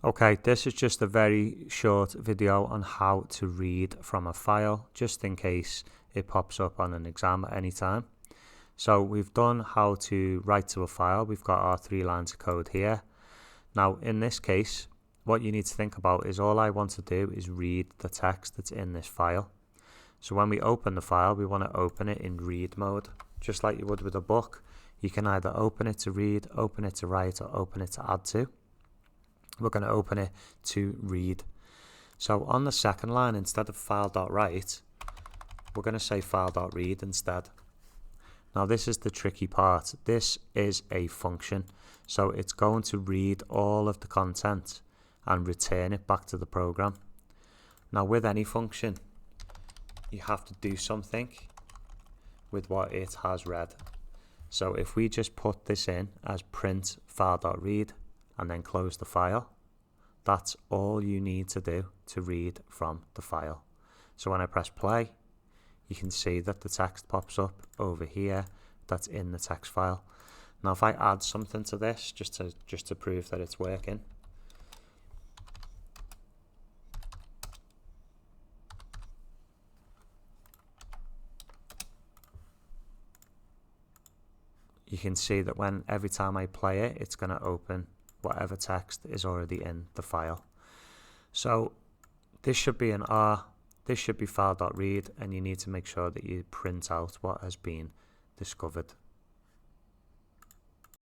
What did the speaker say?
Okay, this is just a very short video on how to read from a file, just in case it pops up on an exam at any time. So we've done how to write to a file. We've got our 3 lines of code here. Now in this case, what you need to think about is all I want to do is read the text that's in this file. So when we open the file, we want to open it in read mode, just like you would with a book. You can either open it to read, open it to write, or open it to add to. We're going to open it to read. So on the second line, instead of file.write, we're going to say file.read instead. Now this is the tricky part. This is a function, so it's going to read all of the content and return it back to the program. Now with any function, you have to do something with what it has read. So if we just put this in as print file.read and then close the file, that's all you need to do to read from the file. So when I press play, you can see that the text pops up over here that's in the text file. Now if I add something to this just to prove that it's working, you can see that when every time I play it, it's going to open whatever text is already in the file. So this should be an R, this should be file.read, and you need to make sure that you print out what has been discovered.